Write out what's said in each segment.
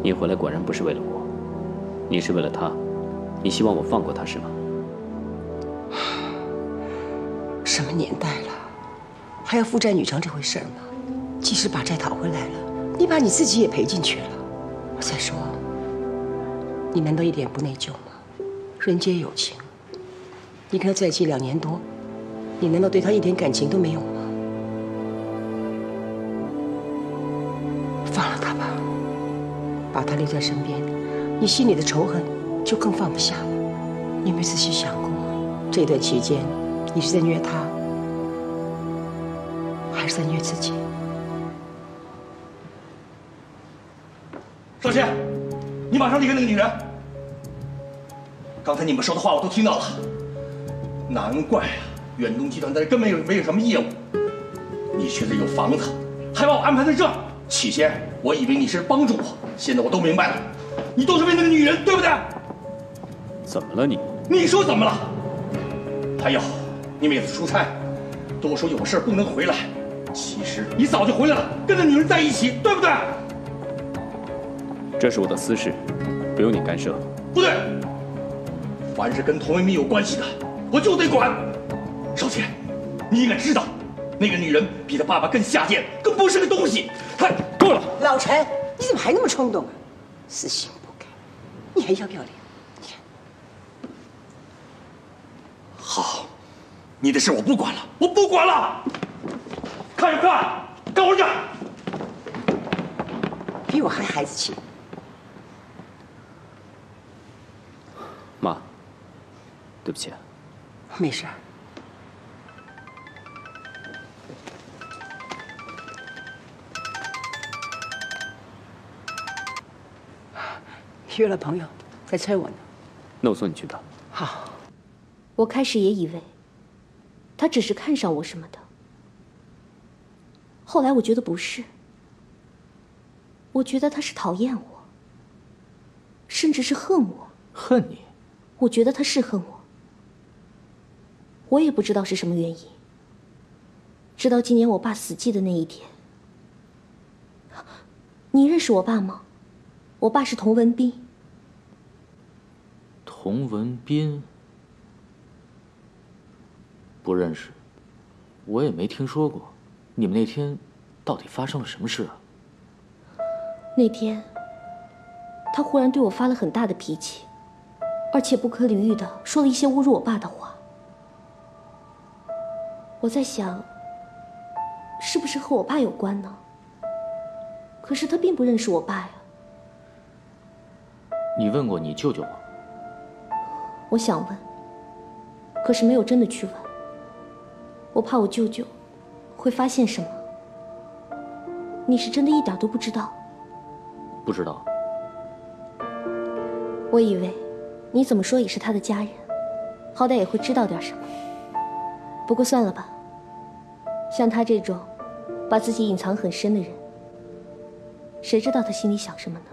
你回来果然不是为了我，你是为了他，你希望我放过他是吗？什么年代了，还要父债女偿这回事吗？即使把债讨回来了，你把你自己也赔进去了。再说，你难道一点不内疚吗？人皆有情，你跟他在一起2年多，你难道对他一点感情都没有吗？放了他吧，把他留在身边，你心里的仇恨就更放不下了。你有没有仔细想过，这段期间你是在虐他，还是在虐自己？少谦，你马上离开那个女人。刚才你们说的话我都听到了，难怪啊，远东集团在这根本没有什么业务，你却得有房子，还把我安排在这儿。起先我以为你是帮助我，现在我都明白了，你都是为那个女人，对不对？怎么了你？你说怎么了？还有，你每次出差都说有事不能回来，其实你早就回来了，跟那女人在一起，对不对？这是我的私事，不用你干涉。不对，凡是跟童文敏有关系的，我就得管。少谦，你应该知道，那个女人比她爸爸更下贱，更不是个东西。她够了，老陈，你怎么还那么冲动啊？死性不改，你还要不要脸？好，你的事我不管了，我不管了。看就看，干活去。比我还孩子气。妈，对不起。没事。约了朋友，在催我呢。那我送你去吧。好。我开始也以为他只是看上我什么的，后来我觉得不是，我觉得他是讨厌我，甚至是恨我。恨你？我觉得他是恨我，我也不知道是什么原因。直到今年我爸死忌的那一天。你认识我爸吗？我爸是童文彬。童文彬？不认识，我也没听说过。你们那天到底发生了什么事啊？那天，他忽然对我发了很大的脾气，而且不可理喻的说了一些侮辱我爸的话。我在想，是不是和我爸有关呢？可是他并不认识我爸呀。你问过你舅舅吗？我想问，可是没有真的去问。我怕我舅舅会发现什么。你是真的一点都不知道？不知道。我以为你怎么说也是他的家人，好歹也会知道点什么。不过算了吧，像他这种把自己隐藏很深的人，谁知道他心里想什么呢？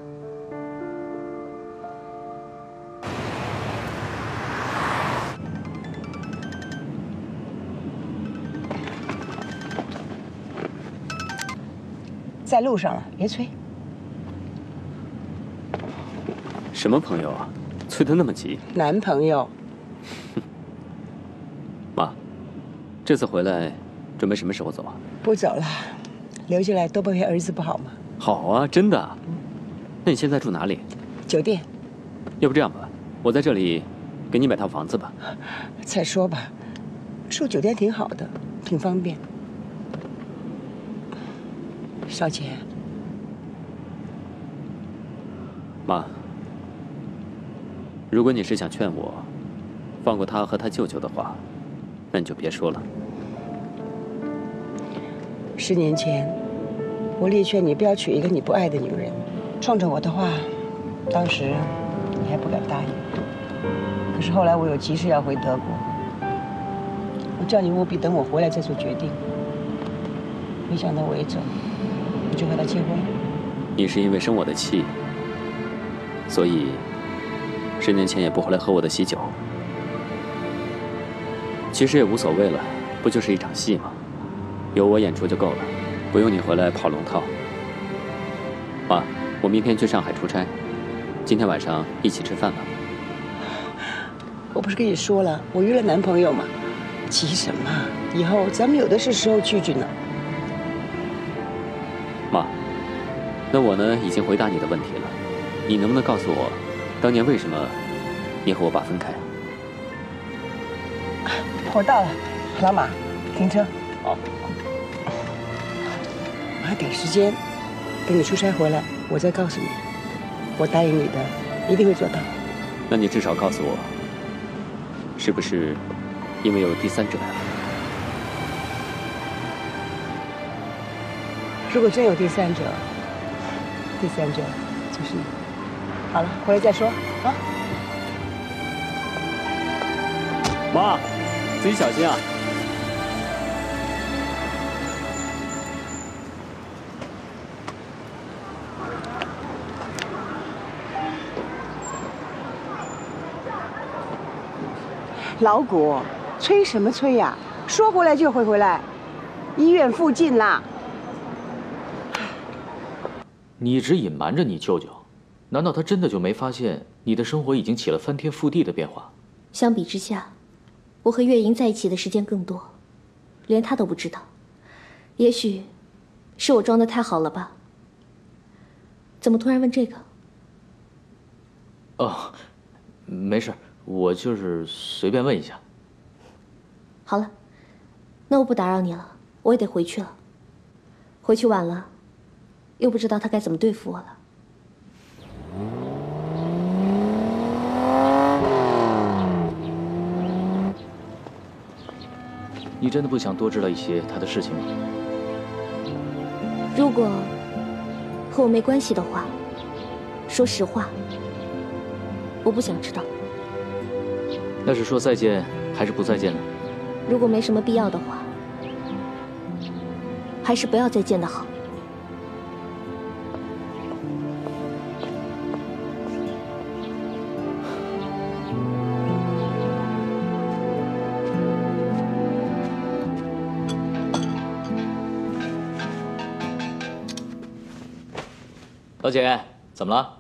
在路上了，别催。什么朋友啊？催得那么急？男朋友。妈，这次回来准备什么时候走啊？不走了，留下来多陪陪儿子不好吗？好啊，真的。那你现在住哪里？酒店。要不这样吧，我在这里给你买套房子吧。再说吧，住酒店挺好的，挺方便。少杰，妈，如果你是想劝我放过他和他舅舅的话，那你就别说了。10年前，我力劝你不要娶一个你不爱的女人，冲着我的话，当时你还不敢答应。可是后来我有急事要回德国，我叫你务必等我回来再做决定。没想到我一走，你就和他结婚了。你是因为生我的气，所以10年前也不回来喝我的喜酒。其实也无所谓了，不就是一场戏吗？有我演出就够了，不用你回来跑龙套。妈，我明天去上海出差，今天晚上一起吃饭吧。我不是跟你说了，我约了男朋友嘛，急什么？以后咱们有的是时候聚聚呢。妈，那我呢已经回答你的问题了，你能不能告诉我，当年为什么你和我爸分开？我到了，老马，停车。好。我还赶时间，等你出差回来，我再告诉你。我答应你的，一定会做到。那你至少告诉我，是不是因为有第三者呀？如果真有第三者，第三者就是你。好了，回来再说啊。妈，自己小心啊！老谷，催什么催呀？说回来就会回来，医院附近啦。你一直隐瞒着你舅舅，难道他真的就没发现你的生活已经起了翻天覆地的变化？相比之下，我和月莹在一起的时间更多，连他都不知道。也许是我装得太好了吧？怎么突然问这个？哦，没事，我就是随便问一下。好了，那我不打扰你了，我也得回去了。回去晚了，又不知道他该怎么对付我了。你真的不想多知道一些他的事情吗？如果和我没关系的话，说实话，我不想知道。那是说再见还是不再见呢？如果没什么必要的话，还是不要再见的好。老姐，怎么了？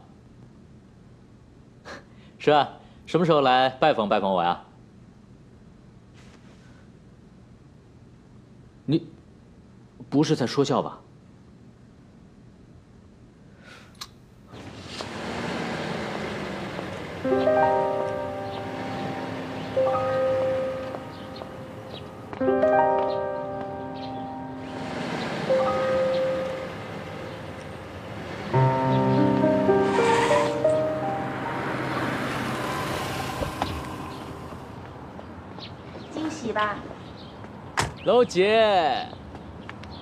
是啊，什么时候来拜访拜访我呀？你不是在说笑吧？惊喜吧？老姐，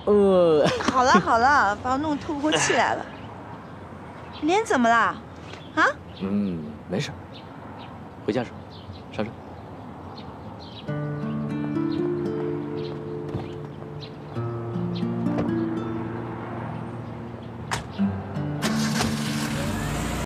好了好了，把我弄透不过气来了。脸怎么啦？啊？没事，回家说，上车。